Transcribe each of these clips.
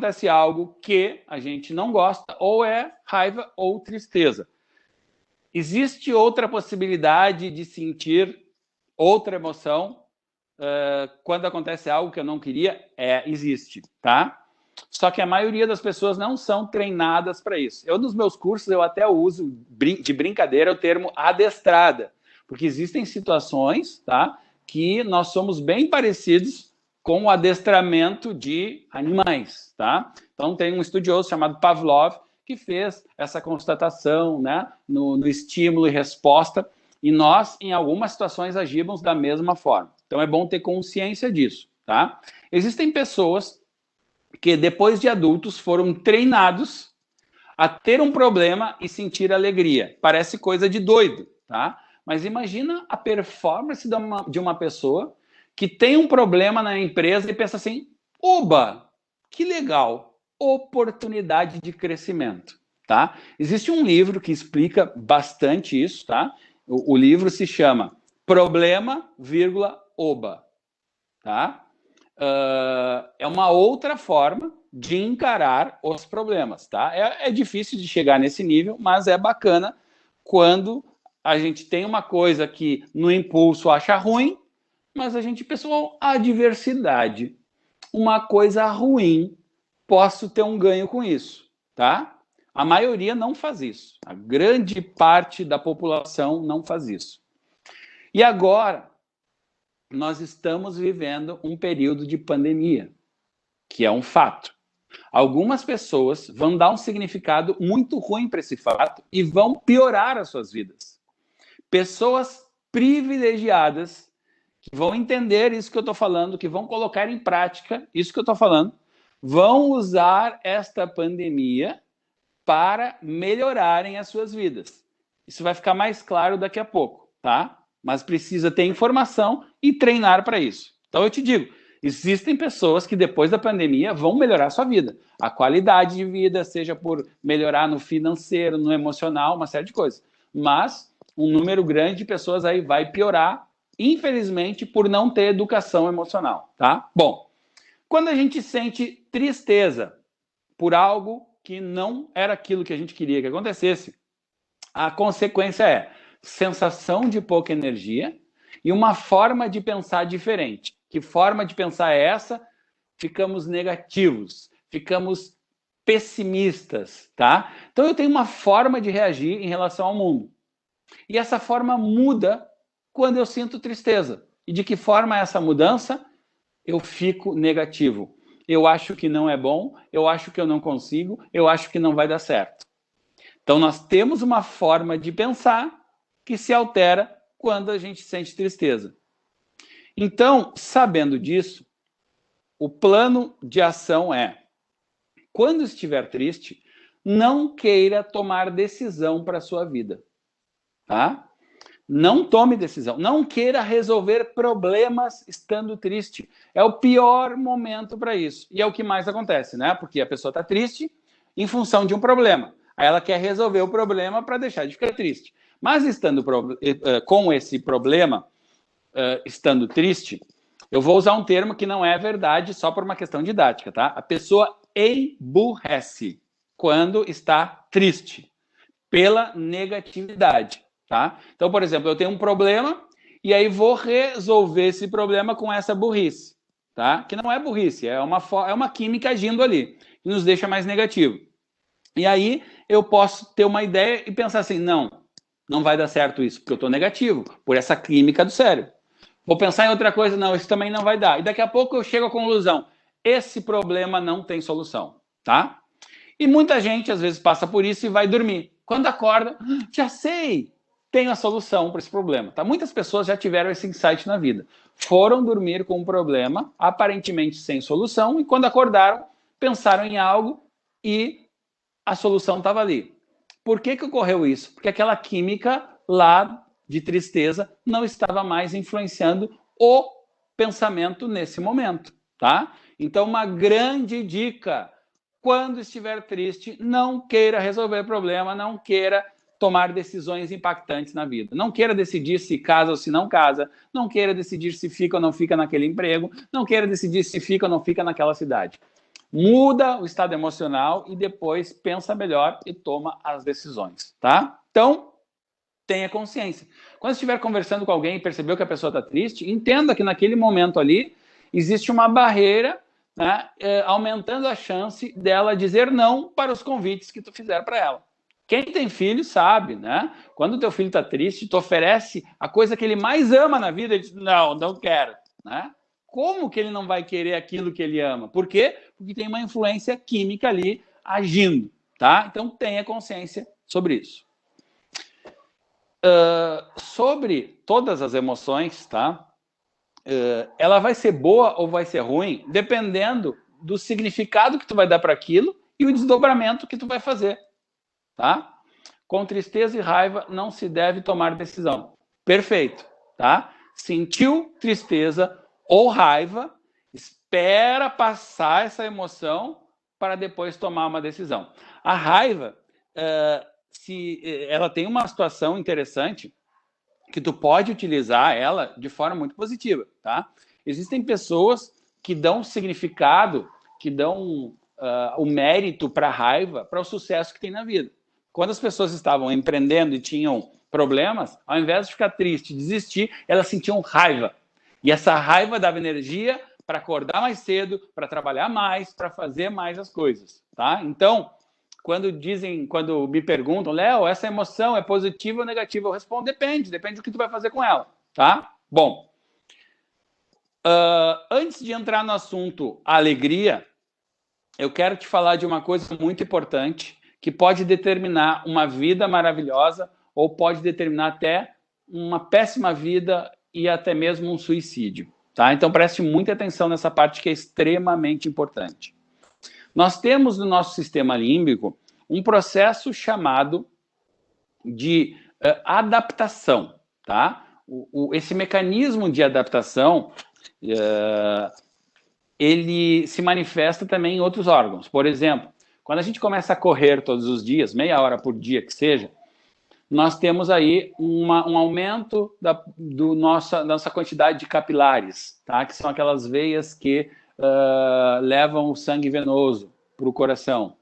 acontece algo que a gente não gosta, ou é raiva ou tristeza. Existe outra possibilidade de sentir outra emoção quando acontece algo que eu não queria? Existe, tá? Só que a maioria das pessoas não são treinadas para isso. Nos meus cursos, eu até uso de brincadeira o termo adestrada, porque existem situações, tá, que nós somos bem parecidos com o adestramento de animais, tá? Então, tem um estudioso chamado Pavlov que fez essa constatação, né, no estímulo e resposta, e nós, em algumas situações, agimos da mesma forma. Então, é bom ter consciência disso, tá? Existem pessoas que, depois de adultos, foram treinados a ter um problema e sentir alegria. Parece coisa de doido, tá? Mas imagina a performance de uma pessoa que tem um problema na empresa e pensa assim, oba, que legal, oportunidade de crescimento, tá? Existe um livro que explica bastante isso, tá? O livro se chama Problema, Oba, tá? É uma outra forma de encarar os problemas, tá? É difícil de chegar nesse nível, mas é bacana quando a gente tem uma coisa que no impulso acha ruim, mas a gente, pessoal, a diversidade, uma coisa ruim, posso ter um ganho com isso, tá? A maioria não faz isso. A grande parte da população não faz isso. E agora, nós estamos vivendo um período de pandemia, que é um fato. Algumas pessoas vão dar um significado muito ruim para esse fato e vão piorar as suas vidas. Pessoas privilegiadas que vão entender isso que eu estou falando, que vão colocar em prática isso que eu estou falando, vão usar esta pandemia para melhorarem as suas vidas. Isso vai ficar mais claro daqui a pouco, tá? Mas precisa ter informação e treinar para isso. Então eu te digo, existem pessoas que depois da pandemia vão melhorar a sua vida. A qualidade de vida, seja por melhorar no financeiro, no emocional, uma série de coisas. Mas um número grande de pessoas aí vai piorar, infelizmente, por não ter educação emocional, tá? Bom, quando a gente sente tristeza por algo que não era aquilo que a gente queria que acontecesse, a consequência é sensação de pouca energia e uma forma de pensar diferente. Que forma de pensar é essa? Ficamos negativos, ficamos pessimistas, tá? Então eu tenho uma forma de reagir em relação ao mundo. E essa forma muda quando eu sinto tristeza. E de que forma é essa mudança? Eu fico negativo. Eu acho que não é bom, eu acho que eu não consigo, eu acho que não vai dar certo. Então nós temos uma forma de pensar que se altera quando a gente sente tristeza. Então, sabendo disso, o plano de ação é, quando estiver triste, não queira tomar decisão para a sua vida, tá? Não tome decisão, não queira resolver problemas estando triste. É o pior momento para isso. E é o que mais acontece, né? Porque a pessoa está triste em função de um problema. Aí ela quer resolver o problema para deixar de ficar triste. Mas estando com esse problema, estando triste, eu vou usar um termo que não é verdade só por uma questão didática, tá? A pessoa emburrece quando está triste, pela negatividade. Tá? Então, por exemplo, eu tenho um problema e aí vou resolver esse problema com essa burrice, tá? Que não é burrice, é uma química agindo ali, que nos deixa mais negativo. E aí eu posso ter uma ideia e pensar assim, não vai dar certo isso, porque eu estou negativo, por essa química do cérebro. Vou pensar em outra coisa, não, isso também não vai dar. E daqui a pouco eu chego à conclusão, esse problema não tem solução, tá? E muita gente, às vezes, passa por isso e vai dormir. Quando acorda, já sei, tenho a solução para esse problema. Tá? Muitas pessoas já tiveram esse insight na vida. Foram dormir com um problema, aparentemente sem solução, e quando acordaram, pensaram em algo e a solução estava ali. Por que ocorreu isso? Porque aquela química lá de tristeza não estava mais influenciando o pensamento nesse momento. Tá? Então, uma grande dica, quando estiver triste, não queira resolver problema, não queira tomar decisões impactantes na vida. Não queira decidir se casa ou se não casa, não queira decidir se fica ou não fica naquele emprego, não queira decidir se fica ou não fica naquela cidade. muda o estado emocional e depois pensa melhor e toma as decisões, tá? Então, tenha consciência. Quando estiver conversando com alguém e percebeu que a pessoa está triste, entenda que naquele momento ali existe uma barreira, né, aumentando a chance dela dizer não para os convites que tu fizer para ela. Quem tem filho sabe, né? Quando o teu filho está triste, tu oferece a coisa que ele mais ama na vida, ele diz, não quero, né? Como que ele não vai querer aquilo que ele ama? Por quê? Porque tem uma influência química ali agindo, tá? Então tenha consciência sobre isso. Sobre todas as emoções, tá? Ela vai ser boa ou vai ser ruim, dependendo do significado que tu vai dar para aquilo e o desdobramento que tu vai fazer, tá? Com tristeza e raiva não se deve tomar decisão. Perfeito, tá? Sentiu tristeza ou raiva, espera passar essa emoção para depois tomar uma decisão. A raiva, se ela tem uma situação interessante, que tu pode utilizar ela de forma muito positiva, tá? Existem pessoas que dão significado, que dão o mérito para a raiva, para o sucesso que tem na vida. Quando as pessoas estavam empreendendo e tinham problemas, ao invés de ficar triste, desistir, elas sentiam raiva. E essa raiva dava energia para acordar mais cedo, para trabalhar mais, para fazer mais as coisas, tá? Então, quando me perguntam, Léo, essa emoção é positiva ou negativa? Eu respondo, depende do que tu vai fazer com ela, tá? Bom, antes de entrar no assunto alegria, eu quero te falar de uma coisa muito importante que pode determinar uma vida maravilhosa ou pode determinar até uma péssima vida e até mesmo um suicídio, tá? Então preste muita atenção nessa parte que é extremamente importante. Nós temos no nosso sistema límbico um processo chamado de adaptação, tá? Esse mecanismo de adaptação, ele se manifesta também em outros órgãos. Por exemplo, quando a gente começa a correr todos os dias, meia hora por dia que seja, nós temos aí um aumento da nossa quantidade de capilares, tá? Que são aquelas veias que levam o sangue venoso para o coração.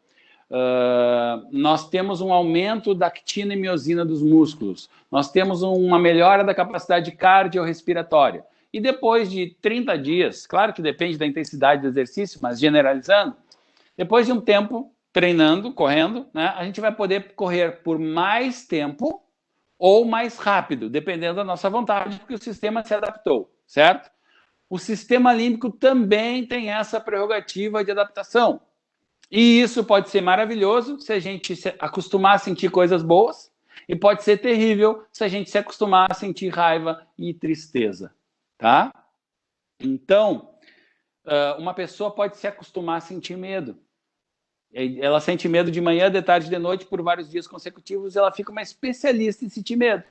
Nós temos um aumento da actina e miosina dos músculos. Nós temos uma melhora da capacidade cardiorrespiratória. E depois de 30 dias, claro que depende da intensidade do exercício, mas generalizando, depois de um tempo treinando, correndo, né, a gente vai poder correr por mais tempo ou mais rápido, dependendo da nossa vontade, porque o sistema se adaptou, certo? O sistema límbico também tem essa prerrogativa de adaptação. E isso pode ser maravilhoso se a gente se acostumar a sentir coisas boas, e pode ser terrível se a gente se acostumar a sentir raiva e tristeza, tá? Então, uma pessoa pode se acostumar a sentir medo. Ela sente medo de manhã, de tarde, de noite, por vários dias consecutivos, ela fica uma especialista em sentir medo.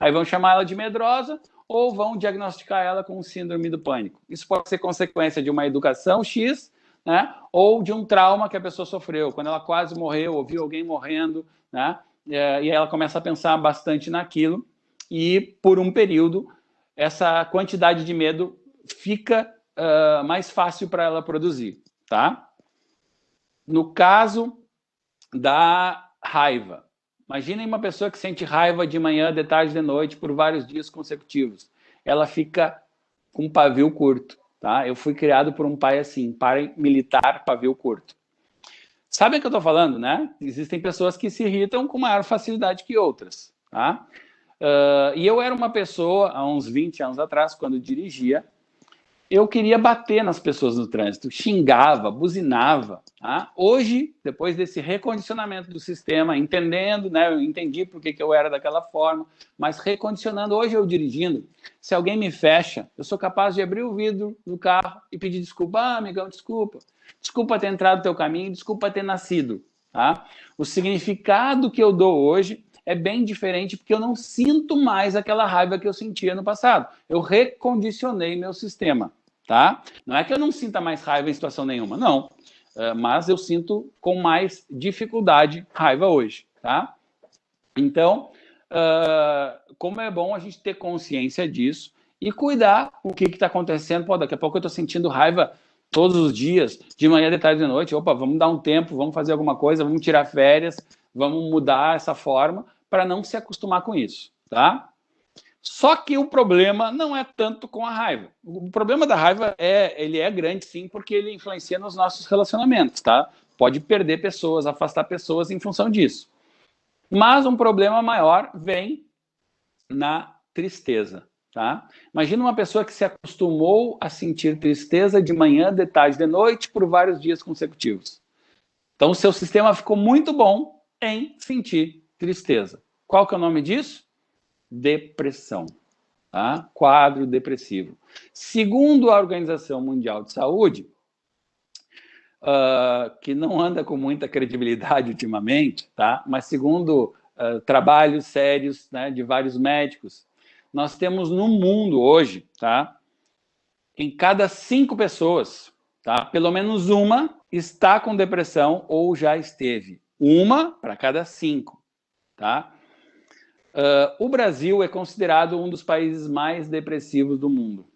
Aí vão chamar ela de medrosa ou vão diagnosticar ela com síndrome do pânico. Isso pode ser consequência de uma educação X, né, ou de um trauma que a pessoa sofreu. Quando ela quase morreu, ouviu alguém morrendo, né, e ela começa a pensar bastante naquilo, e por um período, essa quantidade de medo fica mais fácil para ela produzir, tá? No caso da raiva, imaginem uma pessoa que sente raiva de manhã, de tarde, de noite, por vários dias consecutivos. Ela fica com pavio curto, tá? Eu fui criado por um pai assim, pai militar, pavio curto. Sabem o que eu tô falando, né? Existem pessoas que se irritam com maior facilidade que outras, tá? E eu era uma pessoa, há uns 20 anos atrás, quando dirigia, eu queria bater nas pessoas no trânsito, xingava, buzinava. Tá? Hoje, depois desse recondicionamento do sistema, entendendo, né, eu entendi por que eu era daquela forma, mas recondicionando, hoje eu dirigindo, se alguém me fecha, eu sou capaz de abrir o vidro do carro e pedir desculpa. Amigão, desculpa. Desculpa ter entrado no teu caminho, desculpa ter nascido. Tá? O significado que eu dou hoje é bem diferente, porque eu não sinto mais aquela raiva que eu sentia no passado. Eu recondicionei meu sistema, tá? Não é que eu não sinta mais raiva em situação nenhuma, não. Mas eu sinto com mais dificuldade raiva hoje, tá? Então, como é bom a gente ter consciência disso e cuidar com o que está acontecendo. Pô, daqui a pouco eu estou sentindo raiva todos os dias, de manhã, de tarde, de noite. Opa, vamos dar um tempo, vamos fazer alguma coisa, vamos tirar férias, vamos mudar essa forma para não se acostumar com isso, tá? Só que o problema não é tanto com a raiva. O problema da raiva ele é grande, sim, porque ele influencia nos nossos relacionamentos, tá? Pode perder pessoas, afastar pessoas em função disso. Mas um problema maior vem na tristeza, tá? Imagina uma pessoa que se acostumou a sentir tristeza de manhã, de tarde, de noite, por vários dias consecutivos. Então, o seu sistema ficou muito bom em sentir tristeza. Qual que é o nome disso? Depressão, tá? Quadro depressivo. Segundo a Organização Mundial de Saúde, que não anda com muita credibilidade ultimamente, tá? Mas segundo trabalhos sérios, né, de vários médicos, nós temos no mundo hoje, tá? Em cada 5 pessoas, tá? Pelo menos uma está com depressão ou já esteve. Uma para cada 5, tá? O Brasil é considerado um dos países mais depressivos do mundo.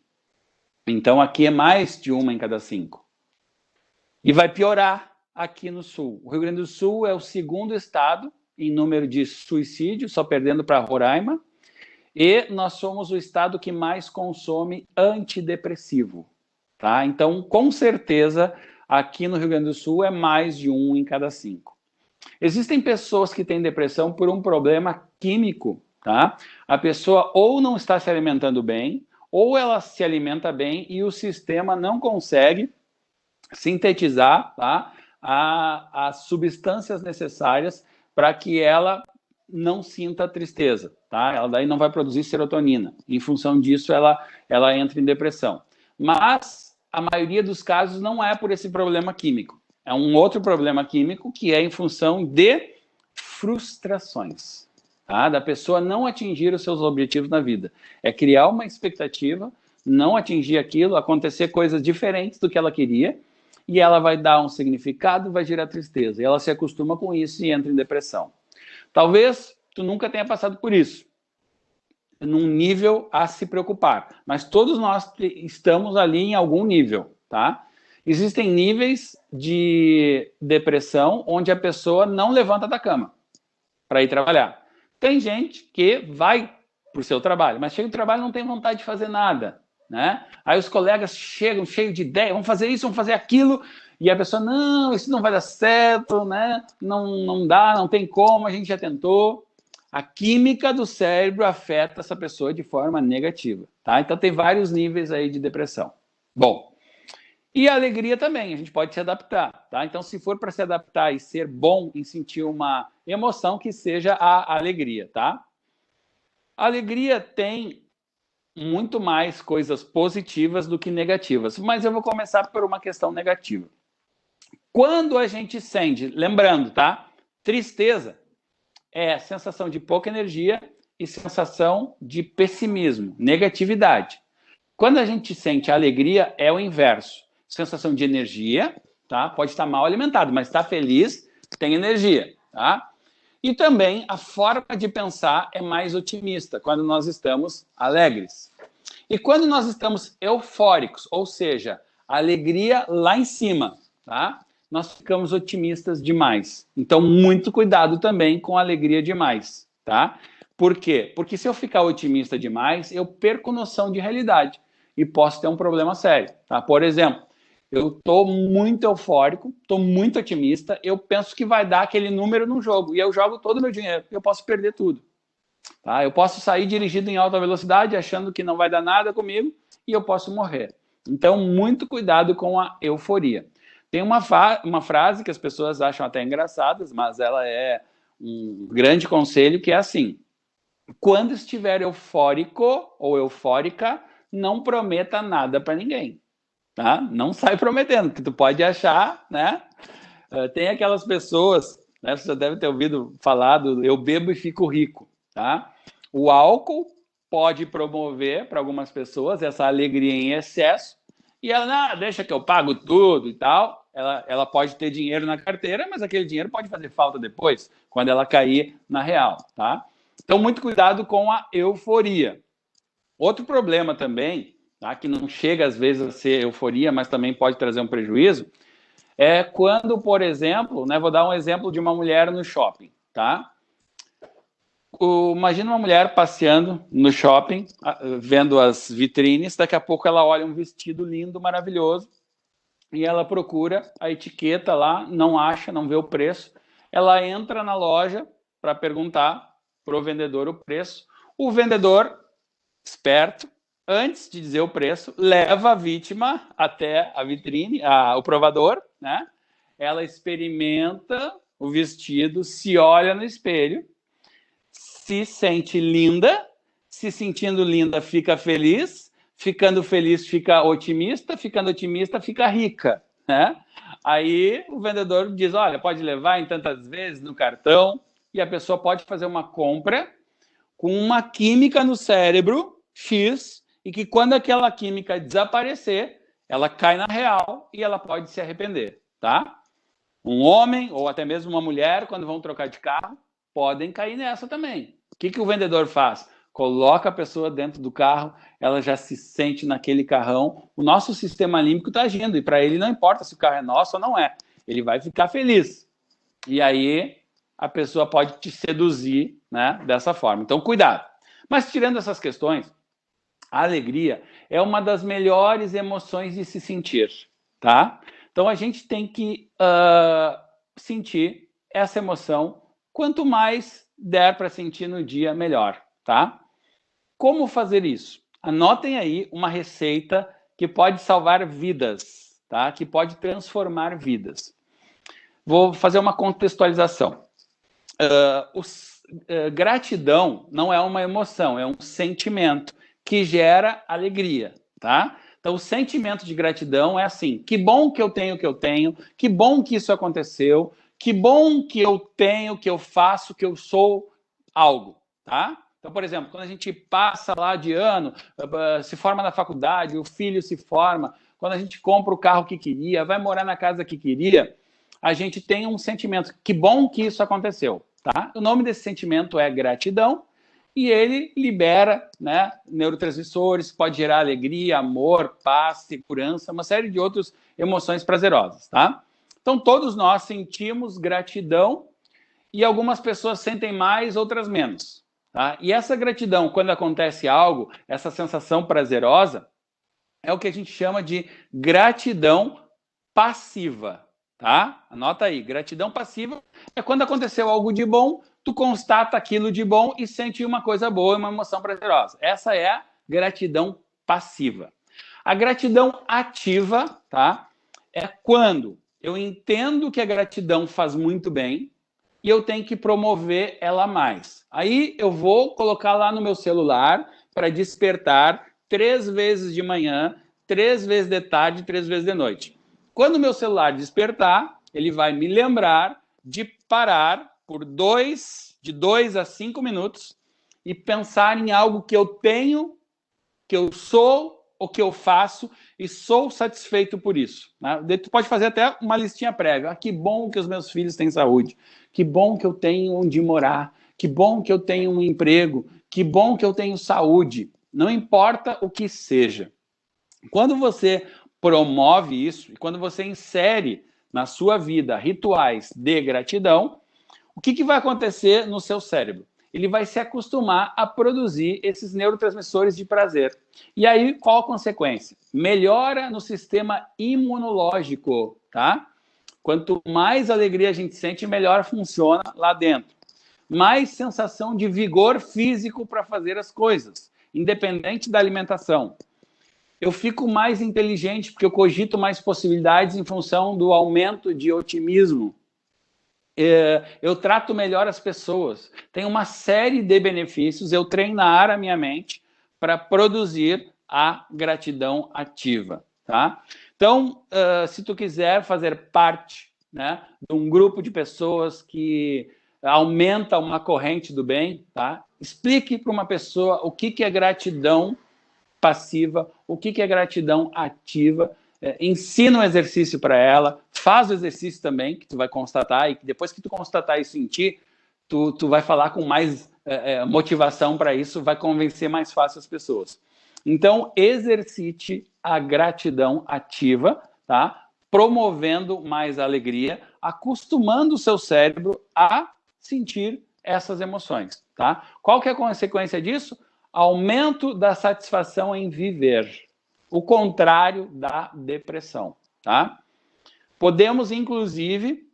Então, aqui é mais de uma em cada 5. E vai piorar aqui no Sul. O Rio Grande do Sul é o segundo estado em número de suicídio, só perdendo para Roraima. E nós somos o estado que mais consome antidepressivo. Tá? Então, com certeza, aqui no Rio Grande do Sul é mais de um em cada 5. Existem pessoas que têm depressão por um problema químico, tá? A pessoa ou não está se alimentando bem, ou ela se alimenta bem e o sistema não consegue sintetizar, tá, as substâncias necessárias para que ela não sinta tristeza, tá? Ela daí não vai produzir serotonina. Em função disso, ela entra em depressão. Mas a maioria dos casos não é por esse problema químico. É um outro problema químico que é em função de frustrações, tá? Da pessoa não atingir os seus objetivos na vida. É criar uma expectativa, não atingir aquilo, acontecer coisas diferentes do que ela queria, e ela vai dar um significado, vai gerar tristeza. E ela se acostuma com isso e entra em depressão. Talvez tu nunca tenha passado por isso, num nível a se preocupar, mas todos nós estamos ali em algum nível, tá? Existem níveis de depressão onde a pessoa não levanta da cama para ir trabalhar. Tem gente que vai para o seu trabalho, mas chega do trabalho e não tem vontade de fazer nada, né? Aí os colegas chegam cheios de ideia, vamos fazer isso, vamos fazer aquilo, e a pessoa, não, isso não vai dar certo, né? Não dá, não tem como, a gente já tentou. A química do cérebro afeta essa pessoa de forma negativa, tá? Então tem vários níveis aí de depressão. Bom, e a alegria também, a gente pode se adaptar, tá? Então, se for para se adaptar e ser bom em sentir uma emoção, que seja a alegria, tá? A alegria tem muito mais coisas positivas do que negativas, mas eu vou começar por uma questão negativa. Quando a gente sente, lembrando, tá? Tristeza é sensação de pouca energia e sensação de pessimismo, negatividade. Quando a gente sente alegria, é o inverso. Sensação de energia, tá? Pode estar mal alimentado, mas está feliz, tem energia, tá? E também a forma de pensar é mais otimista, quando nós estamos alegres. E quando nós estamos eufóricos, ou seja, a alegria lá em cima, tá? Nós ficamos otimistas demais. Então, muito cuidado também com a alegria demais, tá? Por quê? Porque se eu ficar otimista demais, eu perco noção de realidade e posso ter um problema sério, tá? Por exemplo, eu estou muito eufórico, estou muito otimista, eu penso que vai dar aquele número no jogo, e eu jogo todo o meu dinheiro, eu posso perder tudo. Tá? Eu posso sair dirigindo em alta velocidade, achando que não vai dar nada comigo, e eu posso morrer. Então, muito cuidado com a euforia. Tem uma frase que as pessoas acham até engraçadas, mas ela é um grande conselho, que é assim: quando estiver eufórico ou eufórica, não prometa nada para ninguém. Tá? Não sai prometendo, que tu pode achar, né? Tem aquelas pessoas, né? Você já deve ter ouvido falar do eu bebo e fico rico, tá? O álcool pode promover para algumas pessoas essa alegria em excesso e ela, não, deixa que eu pago tudo e tal. Ela pode ter dinheiro na carteira, mas aquele dinheiro pode fazer falta depois, quando ela cair na real, tá? Então, muito cuidado com a euforia. Outro problema também tá? Que não chega às vezes a ser euforia, mas também pode trazer um prejuízo, é quando, por exemplo, né, vou dar um exemplo de uma mulher no shopping, tá? Imagina uma mulher passeando no shopping, vendo as vitrines, daqui a pouco ela olha um vestido lindo, maravilhoso, e ela procura a etiqueta lá, não acha, não vê o preço, ela entra na loja para perguntar para o vendedor o preço, o vendedor, esperto, antes de dizer o preço, leva a vítima até a vitrine, o provador, né? Ela experimenta o vestido, se olha no espelho, se sente linda, se sentindo linda fica feliz, ficando feliz fica otimista, ficando otimista fica rica, né? Aí o vendedor diz, olha, pode levar em tantas vezes no cartão, e a pessoa pode fazer uma compra com uma química no cérebro X, e que quando aquela química desaparecer, ela cai na real e ela pode se arrepender, tá? Um homem ou até mesmo uma mulher, quando vão trocar de carro, podem cair nessa também. O que o vendedor faz? Coloca a pessoa dentro do carro, ela já se sente naquele carrão, o nosso sistema límbico está agindo, e para ele não importa se o carro é nosso ou não é, ele vai ficar feliz. E aí a pessoa pode te seduzir, né, dessa forma. Então, cuidado. Mas tirando essas questões, a alegria é uma das melhores emoções de se sentir, tá? Então, a gente tem que sentir essa emoção. Quanto mais der para sentir no dia, melhor, tá? Como fazer isso? Anotem aí uma receita que pode salvar vidas, tá? Que pode transformar vidas. Vou fazer uma contextualização. Gratidão não é uma emoção, é um sentimento que gera alegria, tá? Então, o sentimento de gratidão é assim, que bom que eu tenho o que eu tenho, que bom que isso aconteceu, que bom que eu tenho, que eu faço, que eu sou algo, tá? Então, por exemplo, quando a gente passa lá de ano, se forma na faculdade, o filho se forma, quando a gente compra o carro que queria, vai morar na casa que queria, a gente tem um sentimento, que bom que isso aconteceu, tá? O nome desse sentimento é gratidão, e ele libera, né, neurotransmissores, pode gerar alegria, amor, paz, segurança, uma série de outras emoções prazerosas, tá? Então, todos nós sentimos gratidão e algumas pessoas sentem mais, outras menos, tá? E essa gratidão, quando acontece algo, essa sensação prazerosa, é o que a gente chama de gratidão passiva, tá? Anota aí, gratidão passiva é quando aconteceu algo de bom, tu constata aquilo de bom e sente uma coisa boa, uma emoção prazerosa. Essa é a gratidão passiva. A gratidão ativa, tá? É quando eu entendo que a gratidão faz muito bem e eu tenho que promover ela mais. Aí eu vou colocar lá no meu celular para despertar 3 vezes de manhã, 3 vezes de tarde, 3 vezes de noite. Quando o meu celular despertar, ele vai me lembrar de parar por de 2 a 5 minutos e pensar em algo que eu tenho, que eu sou, ou que eu faço e sou satisfeito por isso, né? Tu pode fazer até uma listinha prévia. Que bom que os meus filhos têm saúde, que bom que eu tenho onde morar, que bom que eu tenho um emprego, que bom que eu tenho saúde. Não importa o que seja. Quando você promove isso e quando você insere na sua vida rituais de gratidão, o que vai acontecer no seu cérebro? Ele vai se acostumar a produzir esses neurotransmissores de prazer. E aí, qual a consequência? Melhora no sistema imunológico, tá? Quanto mais alegria a gente sente, melhor funciona lá dentro. Mais sensação de vigor físico para fazer as coisas, independente da alimentação. Eu fico mais inteligente porque eu cogito mais possibilidades em função do aumento de otimismo. Eu trato melhor as pessoas. Tem uma série de benefícios eu treinar a minha mente para produzir a gratidão ativa, tá? Então, se tu quiser fazer parte, né, de um grupo de pessoas que aumenta uma corrente do bem, tá? Explique para uma pessoa o que é gratidão passiva, o que é gratidão ativa, ensina um exercício para ela, faz o exercício também, que tu vai constatar, e depois que tu constatar isso em ti, tu vai falar com mais motivação para isso, vai convencer mais fácil as pessoas. Então, exercite a gratidão ativa, tá? Promovendo mais alegria, acostumando o seu cérebro a sentir essas emoções, tá? Qual que é a consequência disso? Aumento da satisfação em viver, o contrário da depressão, tá? Podemos, inclusive,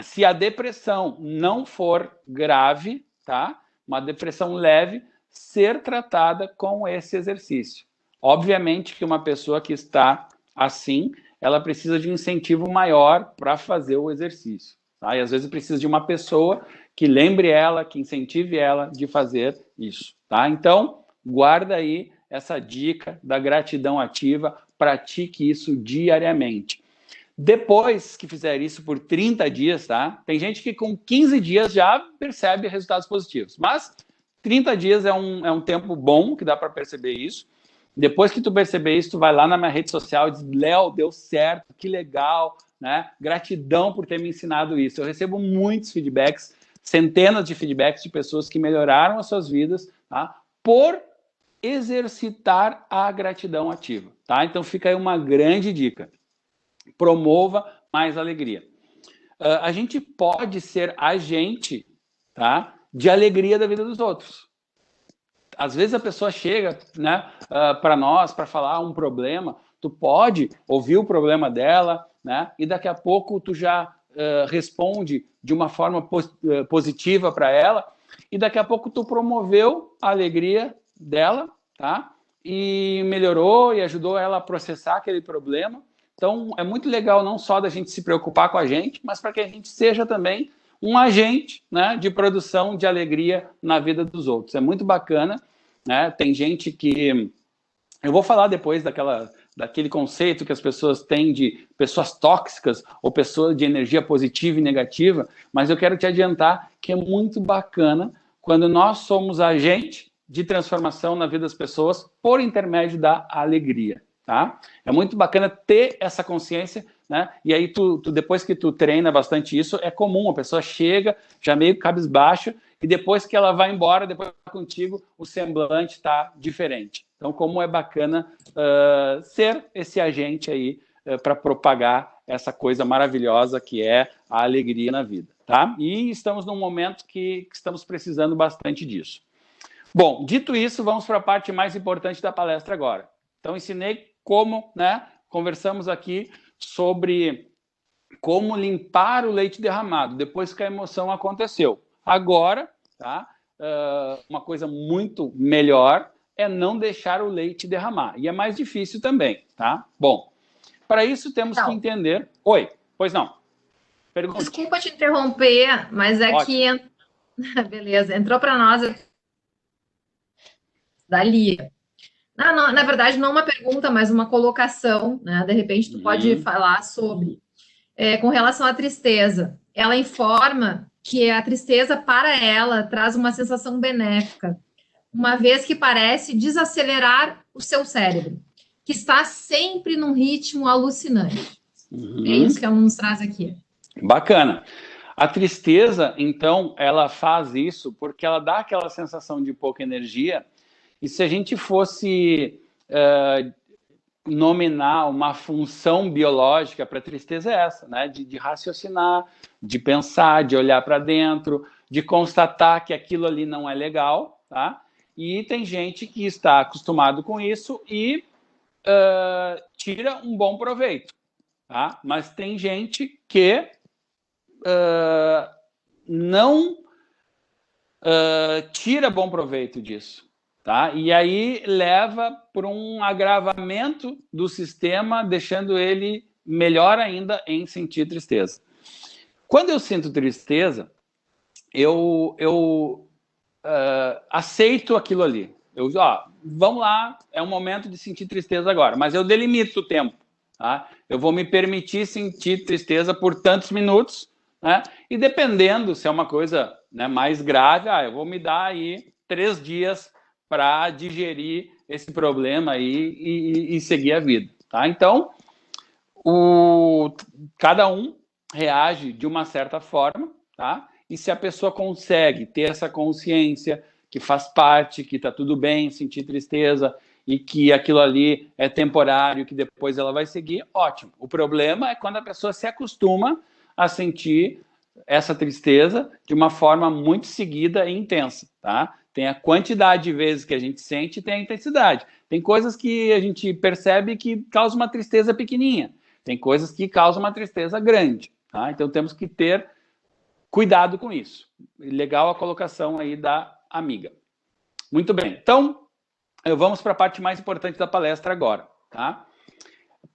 se a depressão não for grave, tá? Uma depressão leve, ser tratada com esse exercício. Obviamente que uma pessoa que está assim, ela precisa de um incentivo maior para fazer o exercício, tá? E às vezes precisa de uma pessoa que lembre ela, que incentive ela de fazer isso, tá? Então, guarda aí essa dica da gratidão ativa, pratique isso diariamente. Depois que fizer isso por 30 dias, tá? Tem gente que com 15 dias já percebe resultados positivos, mas 30 dias é um tempo bom que dá para perceber isso. Depois que tu perceber isso, tu vai lá na minha rede social e diz, Léo, deu certo, que legal, né? Gratidão por ter me ensinado isso. Eu recebo muitos feedbacks, centenas de feedbacks de pessoas que melhoraram as suas vidas, tá? Por exercitar a gratidão ativa, tá? Então fica aí uma grande dica. Promova mais alegria. A gente pode ser agente, tá, de alegria da vida dos outros. Às vezes a pessoa chega, né, para nós para falar um problema, tu pode ouvir o problema dela, né, e daqui a pouco tu já responde de uma forma positiva para ela, e daqui a pouco tu promoveu a alegria dela, tá, e melhorou e ajudou ela a processar aquele problema. Então, é muito legal não só da gente se preocupar com a gente, mas para que a gente seja também um agente, né, de produção de alegria na vida dos outros. É muito bacana, né? Tem gente que... Eu vou falar depois daquele conceito que as pessoas têm de pessoas tóxicas ou pessoas de energia positiva e negativa, mas eu quero te adiantar que é muito bacana quando nós somos agente de transformação na vida das pessoas por intermédio da alegria. Tá? É muito bacana ter essa consciência, né? E aí depois que tu treina bastante isso, é comum, a pessoa chega já meio cabisbaixa e depois que ela vai embora, depois contigo, o semblante está diferente. Então, como é bacana ser esse agente aí para propagar essa coisa maravilhosa que é a alegria na vida, tá? E estamos num momento que estamos precisando bastante disso. Bom, dito isso, vamos para a parte mais importante da palestra agora. Então, ensinei como, né, conversamos aqui sobre como limpar o leite derramado depois que a emoção aconteceu. Agora, tá, uma coisa muito melhor é não deixar o leite derramar. E é mais difícil também, tá? Bom, para isso temos que entender... Oi, pois não. Pergunta. Desculpa te interromper, mas é ótimo. Que... Beleza, entrou para nós dali. Não, na verdade, não uma pergunta, mas uma colocação, né? De repente, tu pode falar sobre, com relação à tristeza. Ela informa que a tristeza, para ela, traz uma sensação benéfica, uma vez que parece desacelerar o seu cérebro, que está sempre num ritmo alucinante. É isso que ela nos traz aqui. Bacana. A tristeza, então, ela faz isso porque ela dá aquela sensação de pouca energia. E se a gente fosse nominar uma função biológica para a tristeza é essa, né? De raciocinar, de pensar, de olhar para dentro, de constatar que aquilo ali não é legal, tá? E tem gente que está acostumado com isso e tira um bom proveito, tá? Mas tem gente que não tira bom proveito disso. Tá? E aí leva por um agravamento do sistema, deixando ele melhor ainda em sentir tristeza. Quando eu sinto tristeza, eu aceito aquilo ali. Vamos lá, é um momento de sentir tristeza agora, mas eu delimito o tempo. Tá? Eu vou me permitir sentir tristeza por tantos minutos, né? E dependendo se é uma coisa, né, mais grave, eu vou me dar aí 3 dias para digerir esse problema aí e seguir a vida, tá? Então, cada um reage de uma certa forma, tá? E se a pessoa consegue ter essa consciência que faz parte, que tá tudo bem, sentir tristeza e que aquilo ali é temporário, que depois ela vai seguir, ótimo. O problema é quando a pessoa se acostuma a sentir essa tristeza de uma forma muito seguida e intensa, tá? Tem a quantidade de vezes que a gente sente e tem a intensidade. Tem coisas que a gente percebe que causam uma tristeza pequenininha. Tem coisas que causam uma tristeza grande, tá? Então temos que ter cuidado com isso. Legal a colocação aí da amiga. Muito bem. Então, vamos para a parte mais importante da palestra agora, tá?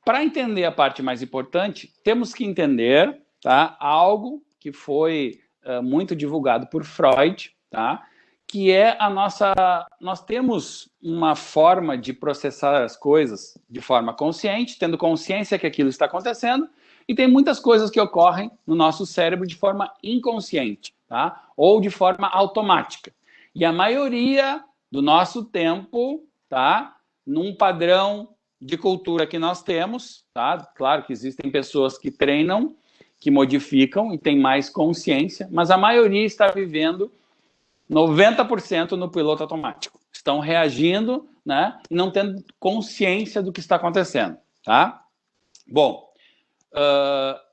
Para entender a parte mais importante, temos que entender, tá, algo que foi muito divulgado por Freud, tá? Que é a nossa... Nós temos uma forma de processar as coisas de forma consciente, tendo consciência que aquilo está acontecendo, e tem muitas coisas que ocorrem no nosso cérebro de forma inconsciente, tá? Ou de forma automática. E a maioria do nosso tempo, tá? Num padrão de cultura que nós temos, tá? Claro que existem pessoas que treinam, que modificam e têm mais consciência, mas a maioria está vivendo 90% no piloto automático. Estão reagindo, né? E não tendo consciência do que está acontecendo, tá? Bom,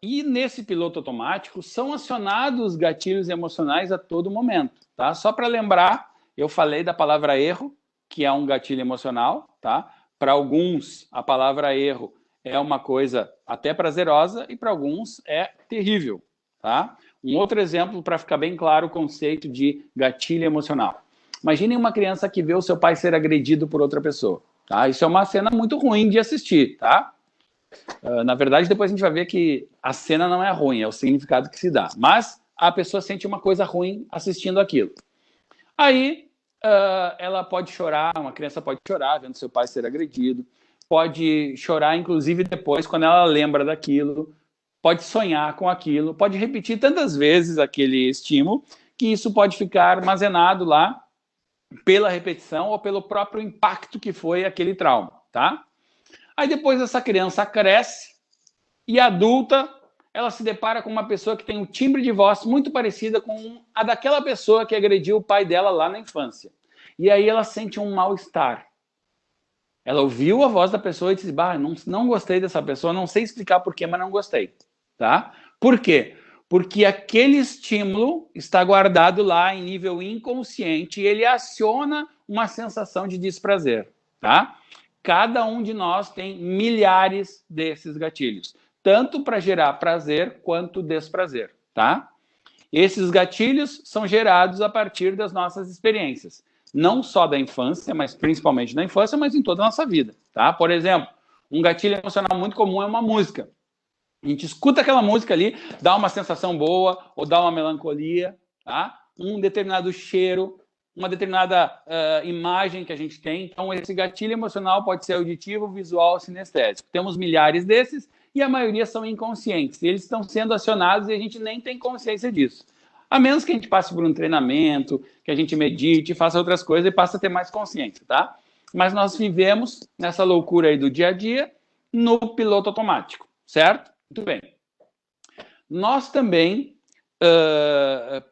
e nesse piloto automático são acionados gatilhos emocionais a todo momento, tá? Só para lembrar, eu falei da palavra erro, que é um gatilho emocional, tá? Para alguns, a palavra erro é uma coisa até prazerosa e para alguns é terrível, tá? Um outro exemplo para ficar bem claro o conceito de gatilho emocional. Imaginem uma criança que vê o seu pai ser agredido por outra pessoa, tá? Isso é uma cena muito ruim de assistir, tá? Na verdade, depois a gente vai ver que a cena não é ruim, é o significado que se dá. Mas a pessoa sente uma coisa ruim assistindo aquilo. Aí ela pode chorar, uma criança pode chorar vendo seu pai ser agredido, pode chorar, inclusive, depois, quando ela lembra daquilo, pode sonhar com aquilo, pode repetir tantas vezes aquele estímulo, que isso pode ficar armazenado lá pela repetição ou pelo próprio impacto que foi aquele trauma, tá? Aí depois essa criança cresce e adulta, ela se depara com uma pessoa que tem um timbre de voz muito parecida com a daquela pessoa que agrediu o pai dela lá na infância. E aí ela sente um mal-estar. Ela ouviu a voz da pessoa e disse, não gostei dessa pessoa, não sei explicar porquê, mas não gostei. Tá? Por quê? Porque aquele estímulo está guardado lá em nível inconsciente e ele aciona uma sensação de desprazer. Tá? Cada um de nós tem milhares desses gatilhos, tanto para gerar prazer quanto desprazer, tá? Esses gatilhos são gerados a partir das nossas experiências, não só da infância, mas principalmente da infância, mas em toda a nossa vida, tá? Por exemplo, um gatilho emocional muito comum é uma música. A gente escuta aquela música ali, dá uma sensação boa ou dá uma melancolia, tá? Um determinado cheiro, uma determinada imagem que a gente tem. Então, esse gatilho emocional pode ser auditivo, visual, sinestésico. Temos milhares desses e a maioria são inconscientes. Eles estão sendo acionados e a gente nem tem consciência disso. A menos que a gente passe por um treinamento, que a gente medite, faça outras coisas e passe a ter mais consciência, tá? Mas nós vivemos nessa loucura aí do dia a dia no piloto automático, certo? Muito bem. Nós também,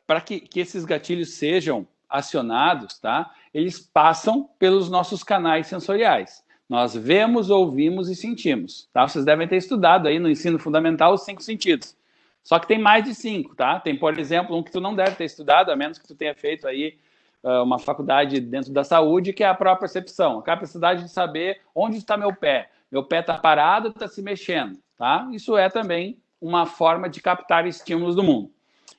para que esses gatilhos sejam acionados, tá? Eles passam pelos nossos canais sensoriais. Nós vemos, ouvimos e sentimos, tá? Vocês devem ter estudado aí no ensino fundamental os 5 sentidos. Só que tem mais de 5, tá? Tem, por exemplo, um que tu não deve ter estudado, a menos que tu tenha feito aí uma faculdade dentro da saúde, que é a propriocepção, a capacidade de saber onde está meu pé. Meu pé está parado, está se mexendo, tá? Isso é também uma forma de captar estímulos do mundo.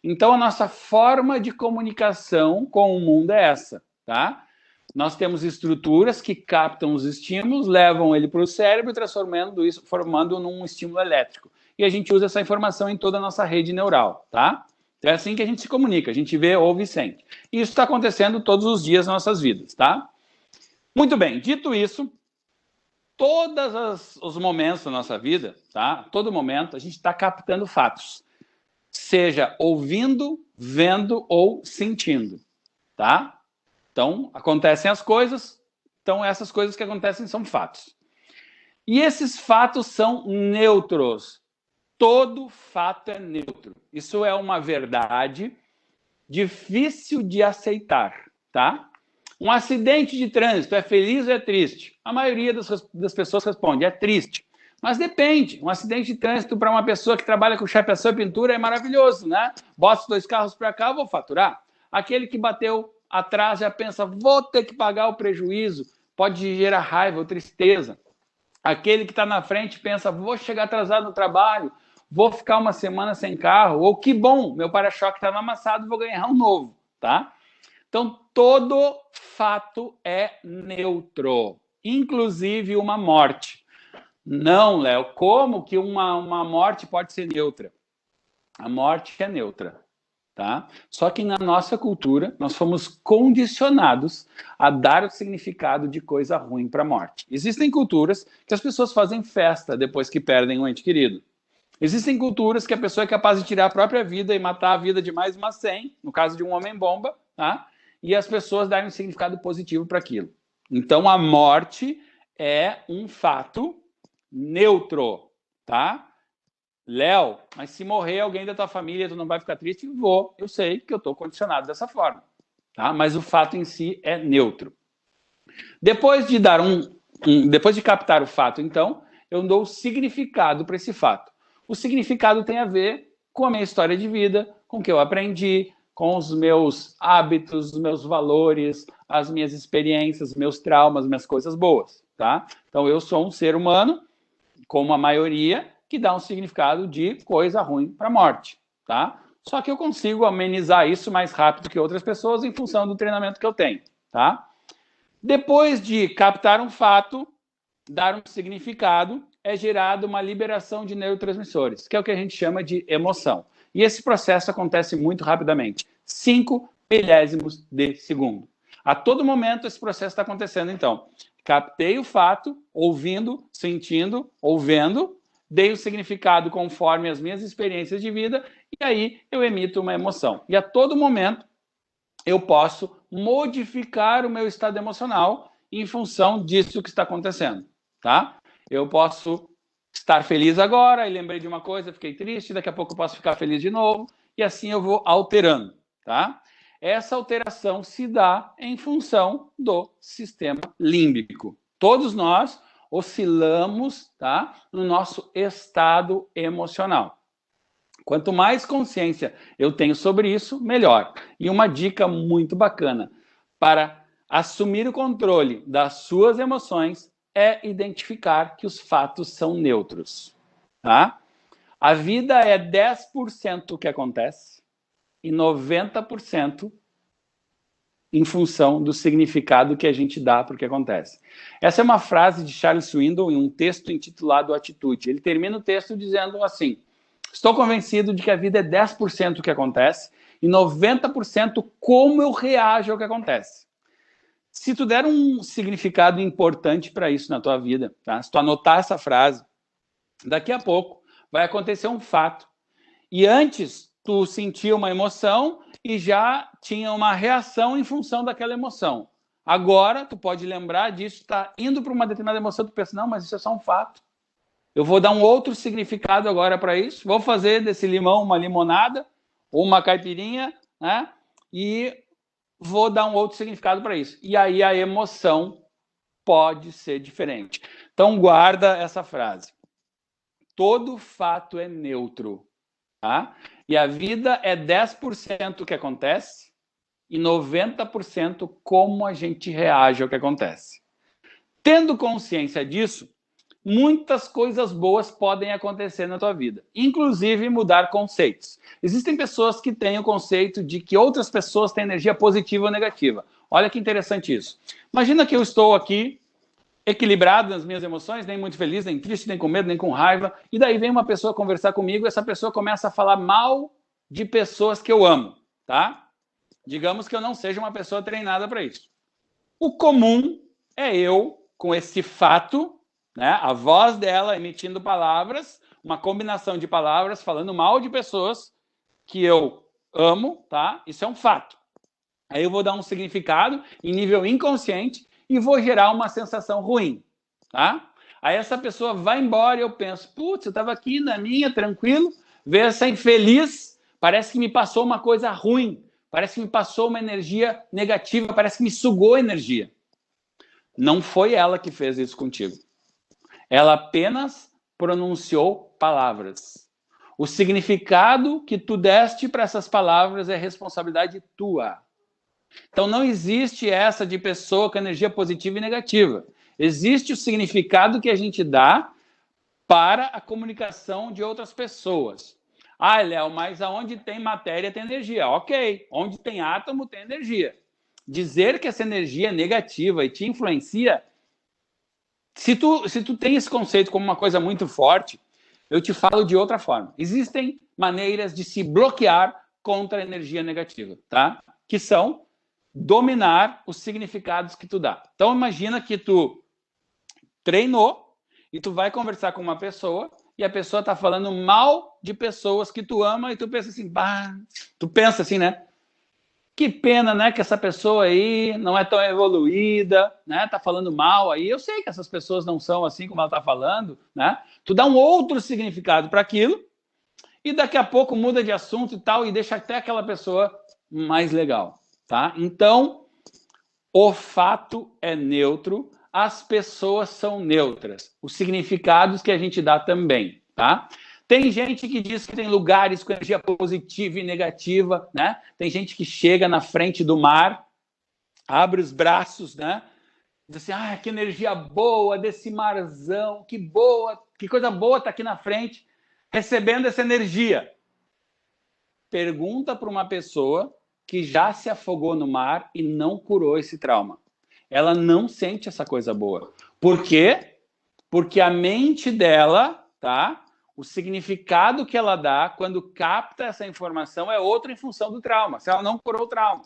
Então, a nossa forma de comunicação com o mundo é essa, tá? Nós temos estruturas que captam os estímulos, levam ele para o cérebro, transformando isso, formando num estímulo elétrico. E a gente usa essa informação em toda a nossa rede neural, tá? Então, é assim que a gente se comunica, a gente vê, ouve e sente. E isso está acontecendo todos os dias nas nossas vidas, tá? Muito bem, dito isso, todos os momentos da nossa vida, tá? Todo momento, a gente está captando fatos. Seja ouvindo, vendo ou sentindo, tá? Então, acontecem as coisas, então essas coisas que acontecem são fatos. E esses fatos são neutros. Todo fato é neutro. Isso é uma verdade difícil de aceitar, tá? Um acidente de trânsito é feliz ou é triste? A maioria das pessoas responde, é triste. Mas depende. Um acidente de trânsito para uma pessoa que trabalha com chapeação e pintura é maravilhoso, né? Bota os 2 carros para cá, eu vou faturar. Aquele que bateu atrás já pensa, vou ter que pagar o prejuízo. Pode gerar raiva ou tristeza. Aquele que está na frente pensa, vou chegar atrasado no trabalho, vou ficar uma semana sem carro, ou que bom, meu para-choque estava amassado, vou ganhar um novo, tá? Então, todo fato é neutro, inclusive uma morte. Não, Léo, como que uma morte pode ser neutra? A morte é neutra, tá? Só que na nossa cultura, nós fomos condicionados a dar o significado de coisa ruim para a morte. Existem culturas que as pessoas fazem festa depois que perdem um ente querido. Existem culturas que a pessoa é capaz de tirar a própria vida e matar a vida de mais uma 100, no caso de um homem-bomba, tá? E as pessoas darem um significado positivo para aquilo. Então, a morte é um fato neutro, tá? Léo, mas se morrer alguém da tua família, tu não vai ficar triste? Vou, eu sei que eu estou condicionado dessa forma, tá? Mas o fato em si é neutro. Depois de dar depois de captar o fato, então, eu dou o significado para esse fato. O significado tem a ver com a minha história de vida, com o que eu aprendi, com os meus hábitos, os meus valores, as minhas experiências, meus traumas, minhas coisas boas, tá? Então, eu sou um ser humano, como a maioria, que dá um significado de coisa ruim para a morte, tá? Só que eu consigo amenizar isso mais rápido que outras pessoas em função do treinamento que eu tenho, tá? Depois de captar um fato, dar um significado, é gerada uma liberação de neurotransmissores, que é o que a gente chama de emoção. E esse processo acontece muito rapidamente, 5 milésimos de segundo. A todo momento esse processo está acontecendo, então. Captei o fato, ouvindo, sentindo, ouvendo, dei o significado conforme as minhas experiências de vida, e aí eu emito uma emoção. E a todo momento eu posso modificar o meu estado emocional em função disso que está acontecendo, tá? Eu posso estar feliz agora, e lembrei de uma coisa, fiquei triste, daqui a pouco eu posso ficar feliz de novo, e assim eu vou alterando, tá? Essa alteração se dá em função do sistema límbico. Todos nós oscilamos, tá, no nosso estado emocional. Quanto mais consciência eu tenho sobre isso, melhor. E uma dica muito bacana para assumir o controle das suas emoções é identificar que os fatos são neutros, tá? A vida é 10% o que acontece e 90% em função do significado que a gente dá para o que acontece. Essa é uma frase de Charles Swindoll em um texto intitulado Atitude. Ele termina o texto dizendo assim: estou convencido de que a vida é 10% o que acontece e 90% como eu reajo ao que acontece. Se tu der um significado importante para isso na tua vida, tá? Se tu anotar essa frase, daqui a pouco vai acontecer um fato. E antes tu sentia uma emoção e já tinha uma reação em função daquela emoção. Agora tu pode lembrar disso, tá indo para uma determinada emoção, tu pensa, não, mas isso é só um fato. Eu vou dar um outro significado agora para isso. Vou fazer desse limão uma limonada ou uma caipirinha, né? E vou dar um outro significado para isso. E aí a emoção pode ser diferente. Então guarda essa frase. Todo fato é neutro, tá? E a vida é 10% o que acontece e 90% como a gente reage ao que acontece. Tendo consciência disso, muitas coisas boas podem acontecer na tua vida, inclusive mudar conceitos. Existem pessoas que têm o conceito de que outras pessoas têm energia positiva ou negativa. Olha que interessante isso. Imagina que eu estou aqui equilibrado nas minhas emoções, nem muito feliz, nem triste, nem com medo, nem com raiva, e daí vem uma pessoa conversar comigo e essa pessoa começa a falar mal de pessoas que eu amo, tá? Digamos que eu não seja uma pessoa treinada para isso. O comum é eu, com esse fato, né, a voz dela emitindo palavras, uma combinação de palavras falando mal de pessoas que eu amo, tá? Isso é um fato. Aí eu vou dar um significado em nível inconsciente e vou gerar uma sensação ruim, tá? Aí essa pessoa vai embora e eu penso, putz, eu estava aqui na minha, tranquilo, ver essa infeliz, parece que me passou uma coisa ruim, parece que me passou uma energia negativa, parece que me sugou energia. Não foi ela que fez isso contigo. Ela apenas pronunciou palavras. O significado que tu deste para essas palavras é responsabilidade tua. Então não existe essa de pessoa com energia positiva e negativa. Existe o significado que a gente dá para a comunicação de outras pessoas. Ah, Léo, mas aonde tem matéria tem energia. Ok, onde tem átomo tem energia. Dizer que essa energia é negativa e te influencia, se tu tem esse conceito como uma coisa muito forte, eu te falo de outra forma. Existem maneiras de se bloquear contra a energia negativa, tá? Que são dominar os significados que tu dá. Então imagina que tu treinou e tu vai conversar com uma pessoa e a pessoa tá falando mal de pessoas que tu ama e tu pensa assim, bah, tu pensa assim, né? Que pena, né, que essa pessoa aí não é tão evoluída, né, tá falando mal aí. Eu sei que essas pessoas não são assim como ela tá falando, né? Tu dá um outro significado para aquilo e daqui a pouco muda de assunto e tal e deixa até aquela pessoa mais legal, tá? Então, o fato é neutro, as pessoas são neutras, os significados que a gente dá também, tá? Tem gente que diz que tem lugares com energia positiva e negativa, né? Tem gente que chega na frente do mar, abre os braços, né? Diz assim, ah, que energia boa desse marzão, que boa, que coisa boa tá aqui na frente, recebendo essa energia. Pergunta para uma pessoa que já se afogou no mar e não curou esse trauma. Ela não sente essa coisa boa. Por quê? Porque a mente dela, tá? O significado que ela dá quando capta essa informação é outro em função do trauma, se ela não curou o trauma.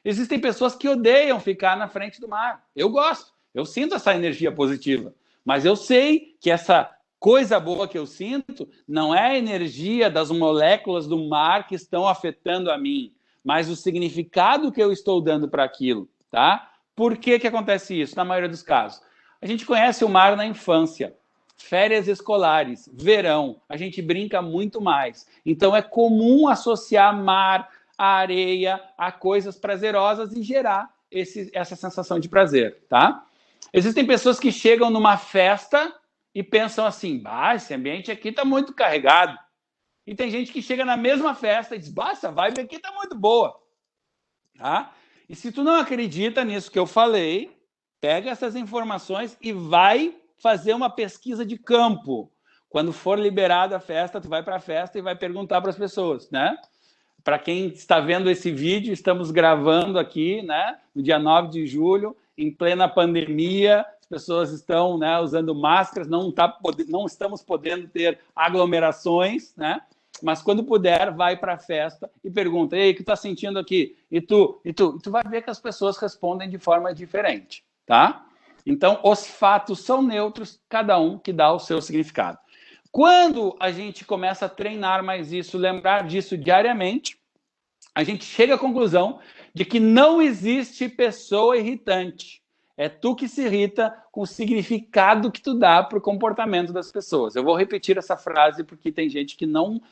Existem pessoas que odeiam ficar na frente do mar. Eu gosto, eu sinto essa energia positiva, mas eu sei que essa coisa boa que eu sinto não é a energia das moléculas do mar que estão afetando a mim, mas o significado que eu estou dando para aquilo, tá? Por que que acontece isso, na maioria dos casos? A gente conhece o mar na infância. Férias escolares, verão, a gente brinca muito mais. Então é comum associar mar, a areia, a coisas prazerosas e gerar essa sensação de prazer, tá? Existem pessoas que chegam numa festa e pensam assim, bah, esse ambiente aqui tá muito carregado. E tem gente que chega na mesma festa e diz, bah, essa vibe aqui tá muito boa, tá? E se tu não acredita nisso que eu falei, pega essas informações e vai fazer uma pesquisa de campo. Quando for liberada a festa, tu vai para a festa e vai perguntar para as pessoas, né? Para quem está vendo esse vídeo, estamos gravando aqui, né? No dia 9 de julho, em plena pandemia, as pessoas estão, né, usando máscaras, não estamos podendo ter aglomerações, né? Mas quando puder, vai para a festa e pergunta, ei, o que tu tá sentindo aqui? E tu vai ver que as pessoas respondem de forma diferente, tá? Então, os fatos são neutros, cada um que dá o seu significado. Quando a gente começa a treinar mais isso, lembrar disso diariamente, a gente chega à conclusão de que não existe pessoa irritante. É tu que se irrita com o significado que tu dá para o comportamento das pessoas. Eu vou repetir essa frase porque tem gente que não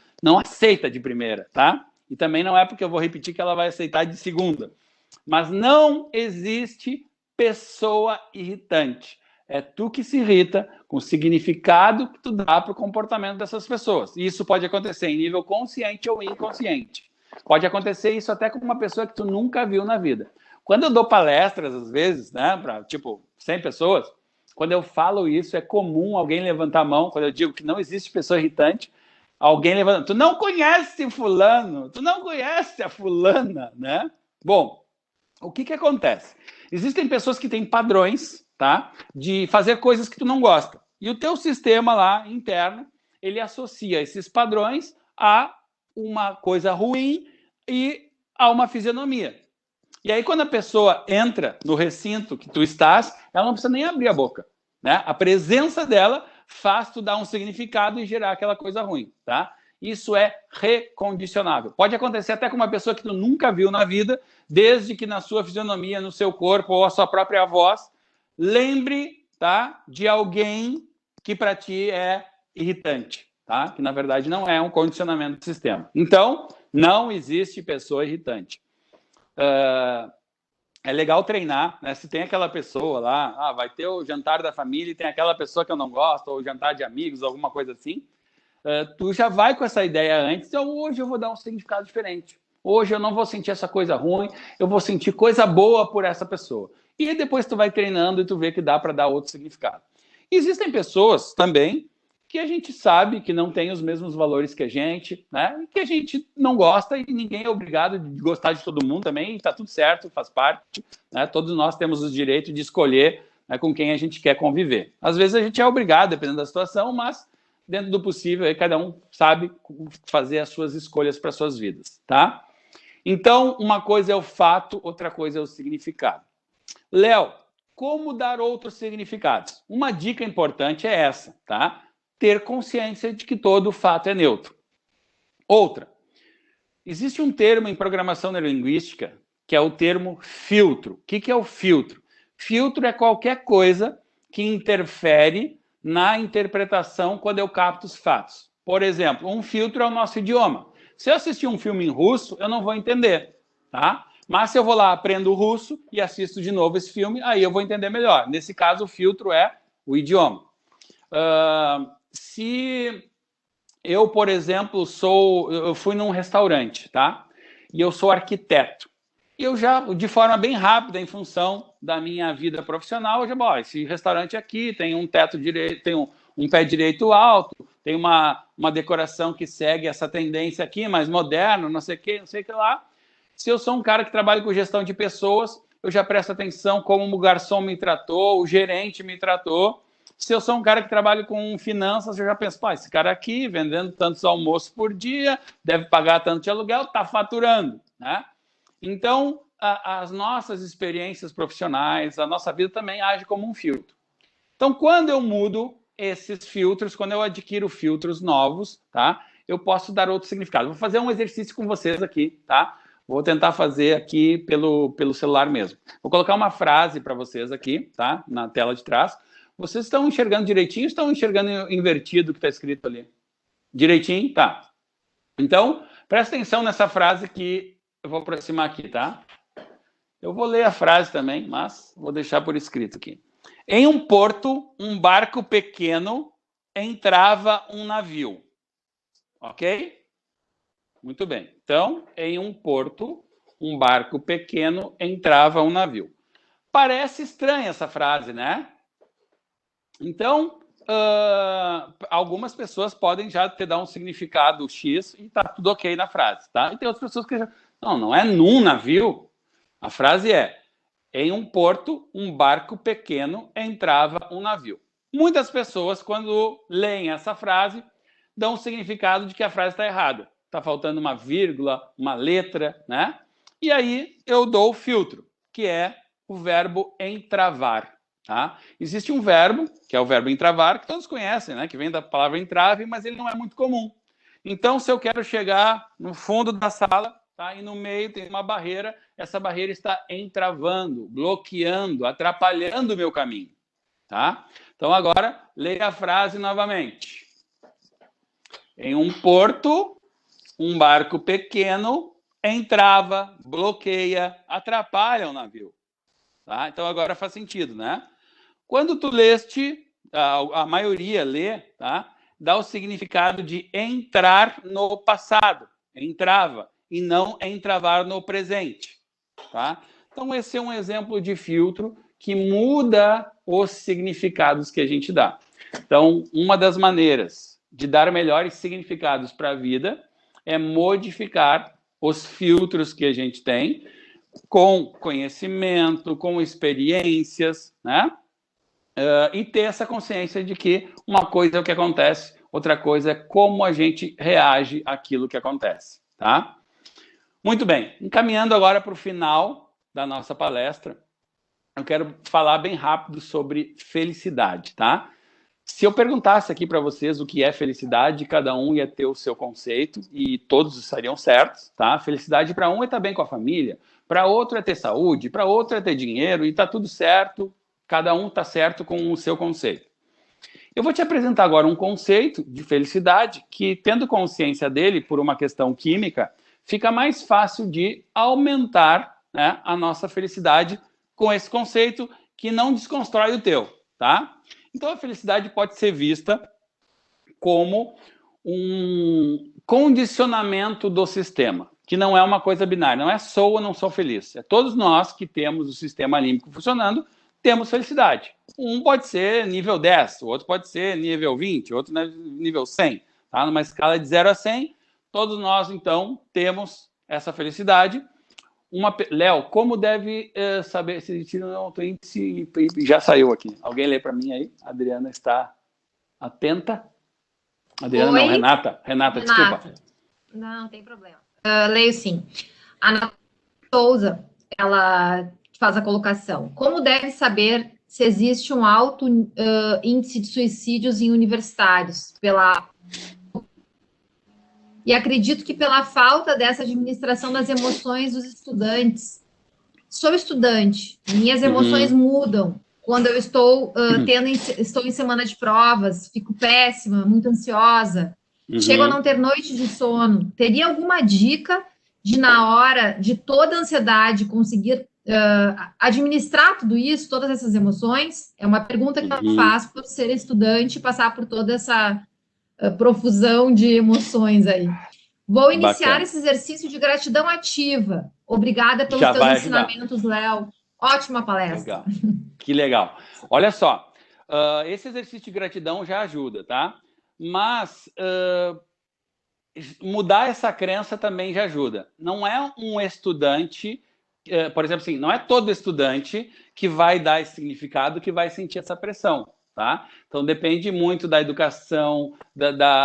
aceita de primeira, tá? E também não é porque eu vou repetir que ela vai aceitar de segunda. Mas não existe pessoa irritante. É tu que se irrita com o significado que tu dá para o comportamento dessas pessoas. E isso pode acontecer em nível consciente ou inconsciente. Pode acontecer isso até com uma pessoa que tu nunca viu na vida. Quando eu dou palestras, às vezes, né, para, 100 pessoas, quando eu falo isso, é comum alguém levantar a mão, quando eu digo que não existe pessoa irritante, alguém levanta, tu não conhece fulano, tu não conhece a fulana, né? Bom, o que acontece? Existem pessoas que têm padrões, tá? De fazer coisas que tu não gosta. E o teu sistema lá, interno, ele associa esses padrões a uma coisa ruim e a uma fisionomia. E aí, quando a pessoa entra no recinto que tu estás, ela não precisa nem abrir a boca, né? A presença dela faz tu dar um significado e gerar aquela coisa ruim, tá? Isso é recondicionável. Pode acontecer até com uma pessoa que tu nunca viu na vida, desde que na sua fisionomia, no seu corpo ou a sua própria voz, lembre, tá, de alguém que para ti é irritante, tá? Que na verdade não é um condicionamento do sistema. Então, não existe pessoa irritante. é legal treinar, né? Se tem aquela pessoa lá, vai ter o jantar da família e tem aquela pessoa que eu não gosto, ou o jantar de amigos, alguma coisa assim, tu já vai com essa ideia antes, então hoje eu vou dar um significado diferente. Hoje eu não vou sentir essa coisa ruim, eu vou sentir coisa boa por essa pessoa. E depois tu vai treinando e tu vê que dá para dar outro significado. E existem pessoas também que a gente sabe que não tem os mesmos valores que a gente, né? Que a gente não gosta e ninguém é obrigado de gostar de todo mundo também, está tudo certo, faz parte, né? Todos nós temos o direito de escolher, né, com quem a gente quer conviver. Às vezes a gente é obrigado, dependendo da situação, mas dentro do possível, aí cada um sabe fazer as suas escolhas para suas vidas, tá? Então, uma coisa é o fato, outra coisa é o significado. Léo, como dar outros significados? Uma dica importante é essa, tá? Ter consciência de que todo fato é neutro. Outra, existe um termo em programação neurolinguística que é o termo filtro. O que é o filtro? Filtro é qualquer coisa que interfere na interpretação quando eu capto os fatos. Por exemplo, um filtro é o nosso idioma. Se eu assistir um filme em russo, eu não vou entender, tá? Mas se eu vou lá, aprendo o russo e assisto de novo esse filme, aí eu vou entender melhor. Nesse caso, o filtro é o idioma. Se eu, por exemplo, eu fui num restaurante, tá? E eu sou arquiteto. E eu já, de forma bem rápida, em função da minha vida profissional, eu já, esse restaurante aqui tem um teto direito, tem um pé direito alto, tem uma decoração que segue essa tendência aqui, mais moderno, não sei o que lá. Se eu sou um cara que trabalha com gestão de pessoas, eu já presto atenção como o garçom me tratou, o gerente me tratou. Se eu sou um cara que trabalha com finanças, eu já penso, esse cara aqui, vendendo tantos almoços por dia, deve pagar tanto de aluguel, está faturando, né? Então, as nossas experiências profissionais, a nossa vida também age como um filtro. Então, quando eu mudo esses filtros, quando eu adquiro filtros novos, tá? Eu posso dar outro significado. Vou fazer um exercício com vocês aqui, tá? Vou tentar fazer aqui pelo celular mesmo. Vou colocar uma frase para vocês aqui, tá? Na tela de trás. Vocês estão enxergando direitinho ou estão enxergando invertido o que está escrito ali? Direitinho? Tá. Então, presta atenção nessa frase que eu vou aproximar aqui, tá? Eu vou ler a frase também, mas vou deixar por escrito aqui. Em um porto, um barco pequeno entrava um navio. Ok? Muito bem. Então, em um porto, um barco pequeno entrava um navio. Parece estranha essa frase, né? Então, algumas pessoas podem já te dar um significado X e tá tudo ok na frase, tá? E tem outras pessoas que já... Não é num navio. A frase é, em um porto, um barco pequeno entrava um navio. Muitas pessoas, quando leem essa frase, dão o significado de que a frase está errada. Está faltando uma vírgula, uma letra, né? E aí eu dou o filtro, que é o verbo entravar. Tá? Existe um verbo, que é o verbo entravar, que todos conhecem, né? Que vem da palavra entrave, mas ele não é muito comum. Então, se eu quero chegar no fundo da sala, tá? E no meio tem uma barreira, essa barreira está entravando, bloqueando, atrapalhando o meu caminho. Tá? Então, agora, leia a frase novamente. Em um porto, um barco pequeno entrava, bloqueia, atrapalha o navio. Tá? Então, agora faz sentido, né? Quando tu leste, a maioria lê, tá? Dá o significado de entrar no passado, entrava, e não entravar no presente. Tá? Então, esse é um exemplo de filtro que muda os significados que a gente dá. Então, uma das maneiras de dar melhores significados para a vida é modificar os filtros que a gente tem com conhecimento, com experiências, né? E ter essa consciência de que uma coisa é o que acontece, outra coisa é como a gente reage àquilo que acontece, tá? Muito bem, encaminhando agora para o final da nossa palestra, eu quero falar bem rápido sobre felicidade, tá? Se eu perguntasse aqui para vocês o que é felicidade, cada um ia ter o seu conceito e todos estariam certos, tá? Felicidade para um é estar bem com a família, para outro é ter saúde, para outro é ter dinheiro e tá tudo certo, cada um tá certo com o seu conceito. Eu vou te apresentar agora um conceito de felicidade que, tendo consciência dele por uma questão química, fica mais fácil de aumentar né, a nossa felicidade com esse conceito que não desconstrói o teu, tá? Então, a felicidade pode ser vista como um condicionamento do sistema, que não é uma coisa binária, não é sou ou não sou feliz. É todos nós que temos o sistema límbico funcionando, temos felicidade. Um pode ser nível 10, o outro pode ser nível 20, o outro nível 100. Tá? Numa escala de 0 a 100, todos nós, então, temos essa felicidade. Léo, como deve saber se tira o autoíndice? Já saiu aqui. Alguém lê para mim aí? A Adriana está atenta? Adriana, Oi? não, Renata, desculpa. Não tem problema. Leio sim. A Ana Souza, ela faz a colocação. Como deve saber se existe um alto índice de suicídios em universitários? E acredito que pela falta dessa administração das emoções dos estudantes. Sou estudante, minhas emoções mudam. Quando eu estou estou em semana de provas, fico péssima, muito ansiosa. Chego a não ter noite de sono. Teria alguma dica de, na hora de toda a ansiedade, conseguir administrar tudo isso, todas essas emoções? É uma pergunta que eu faço por ser estudante e passar por toda essa profusão de emoções aí. Vou iniciar esse exercício de gratidão ativa. Obrigada pelos teus ensinamentos, Léo. Ótima palestra. Legal. Que legal. Olha só, esse exercício de gratidão já ajuda, tá? Mas mudar essa crença também já ajuda. Não é um estudante, por exemplo, assim, não é todo estudante que vai dar esse significado, que vai sentir essa pressão, tá? Então depende muito da educação,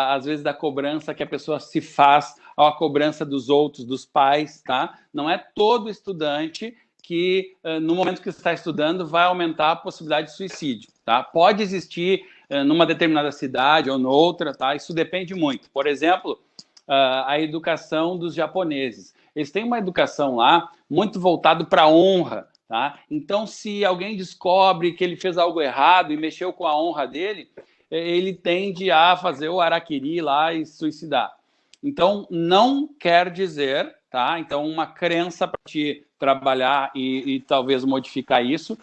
às vezes da cobrança que a pessoa se faz, a cobrança dos outros, dos pais, tá? Não é todo estudante que no momento que está estudando vai aumentar a possibilidade de suicídio, tá? Pode existir numa determinada cidade ou noutra, tá? Isso depende muito. Por exemplo, a educação dos japoneses. Eles têm uma educação lá muito voltada para a honra, tá? Então, se alguém descobre que ele fez algo errado e mexeu com a honra dele, ele tende a fazer o harakiri lá e suicidar. Então, não quer dizer, tá? Então, uma crença para te trabalhar e talvez modificar isso,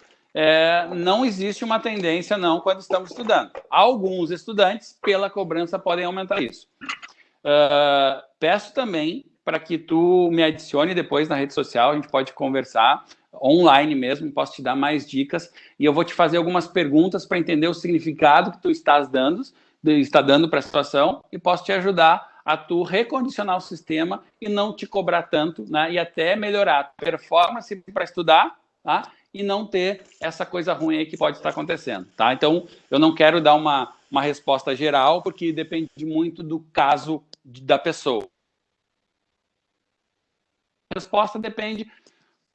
não existe uma tendência, não, quando estamos estudando. Alguns estudantes, pela cobrança, podem aumentar isso. Peço também para que tu me adicione depois na rede social, a gente pode conversar online mesmo, posso te dar mais dicas e eu vou te fazer algumas perguntas para entender o significado que tu está dando para a situação e posso te ajudar a tu recondicionar o sistema e não te cobrar tanto, né? E até melhorar a performance para estudar, tá? E não ter essa coisa ruim aí que pode estar acontecendo, tá? Então, eu não quero dar uma resposta geral, porque depende muito do caso da pessoa. A resposta depende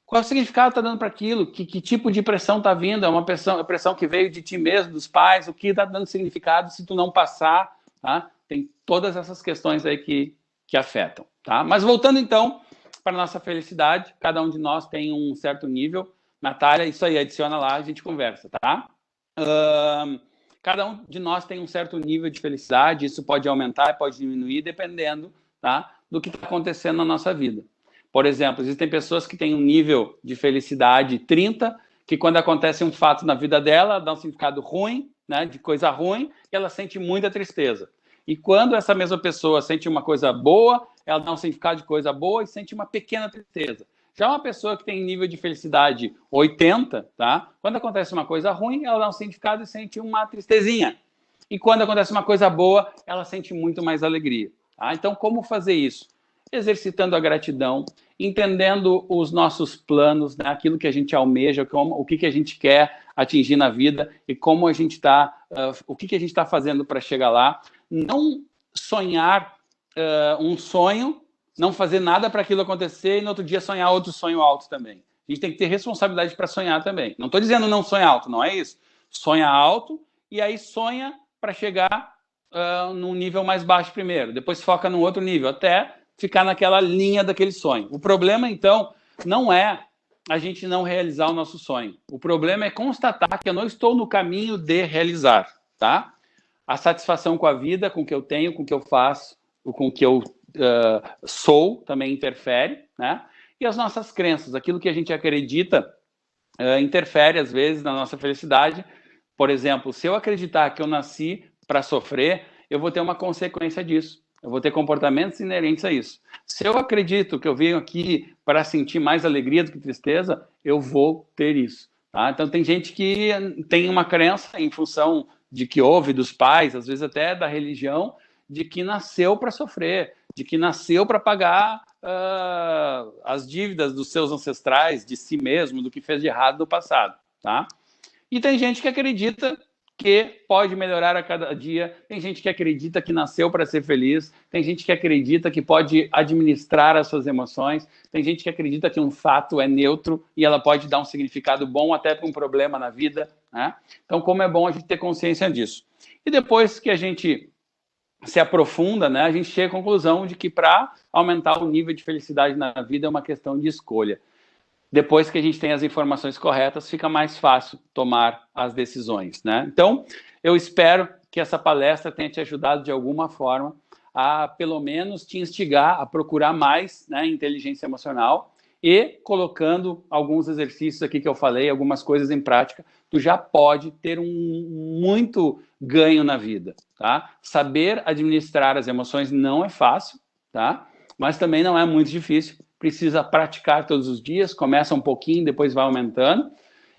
qual o significado está dando para aquilo, que tipo de pressão está vindo, é uma pressão que veio de ti mesmo, dos pais, o que está dando significado se tu não passar, tá? Tem todas essas questões aí que afetam, tá? Mas voltando então para a nossa felicidade, cada um de nós tem um certo nível. Natália, isso aí, adiciona lá, a gente conversa, tá? Cada um de nós tem um certo nível de felicidade, isso pode aumentar, pode diminuir, dependendo, tá, do que está acontecendo na nossa vida. Por exemplo, existem pessoas que têm um nível de felicidade 30, que quando acontece um fato na vida dela, dá um significado ruim, né, de coisa ruim, e ela sente muita tristeza. E quando essa mesma pessoa sente uma coisa boa, ela dá um significado de coisa boa e sente uma pequena tristeza. Já uma pessoa que tem nível de felicidade 80, tá? Quando acontece uma coisa ruim, ela dá um significado e sente uma tristezinha. E quando acontece uma coisa boa, ela sente muito mais alegria. Tá? Então, como fazer isso? Exercitando a gratidão, entendendo os nossos planos, né? Aquilo que a gente almeja, o que a gente quer atingir na vida e como a gente está, o que a gente está fazendo para chegar lá. Não sonhar um sonho, não fazer nada para aquilo acontecer e no outro dia sonhar outro sonho alto também. A gente tem que ter responsabilidade para sonhar também. Não estou dizendo não sonhar alto, não é isso. Sonha alto e aí sonha para chegar num nível mais baixo primeiro. Depois foca num outro nível, até ficar naquela linha daquele sonho. O problema, então, não é a gente não realizar o nosso sonho. O problema é constatar que eu não estou no caminho de realizar, tá? A satisfação com a vida, com o que eu tenho, com o que eu faço, com o que eu sou, também interfere, né? e as nossas crenças, aquilo que a gente acredita, interfere às vezes na nossa felicidade. Por exemplo, se eu acreditar que eu nasci para sofrer, eu vou ter uma consequência disso. Eu vou ter comportamentos inerentes a isso. Se eu acredito que eu venho aqui para sentir mais alegria do que tristeza, eu vou ter isso. Tá? Então, tem gente que tem uma crença em função de que ouve dos pais, às vezes até da religião, de que nasceu para sofrer, de que nasceu para pagar as dívidas dos seus ancestrais, de si mesmo, do que fez de errado no passado. Tá? E tem gente que acredita que pode melhorar a cada dia, tem gente que acredita que nasceu para ser feliz, tem gente que acredita que pode administrar as suas emoções, tem gente que acredita que um fato é neutro e ela pode dar um significado bom até para um problema na vida, né? Então, como é bom a gente ter consciência disso. E depois que a gente se aprofunda, né, a gente chega à conclusão de que para aumentar o nível de felicidade na vida é uma questão de escolha. Depois que a gente tem as informações corretas, fica mais fácil tomar as decisões, né? Então, eu espero que essa palestra tenha te ajudado de alguma forma a, pelo menos, te instigar a procurar mais, né, inteligência emocional, e colocando alguns exercícios aqui que eu falei, algumas coisas em prática, tu já pode ter muito ganho na vida, tá? Saber administrar as emoções não é fácil, tá? Mas também não é muito difícil. Precisa praticar todos os dias, começa um pouquinho, depois vai aumentando.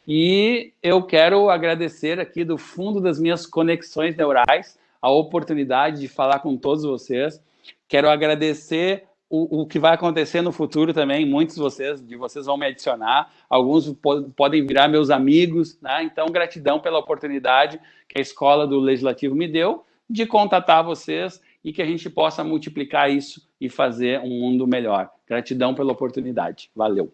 E eu quero agradecer aqui do fundo das minhas conexões neurais a oportunidade de falar com todos vocês. Quero agradecer o que vai acontecer no futuro também. Muitos de vocês vão me adicionar, alguns podem virar meus amigos, né? Então, gratidão pela oportunidade que a Escola do Legislativo me deu de contatar vocês e que a gente possa multiplicar isso e fazer um mundo melhor. Gratidão pela oportunidade. Valeu.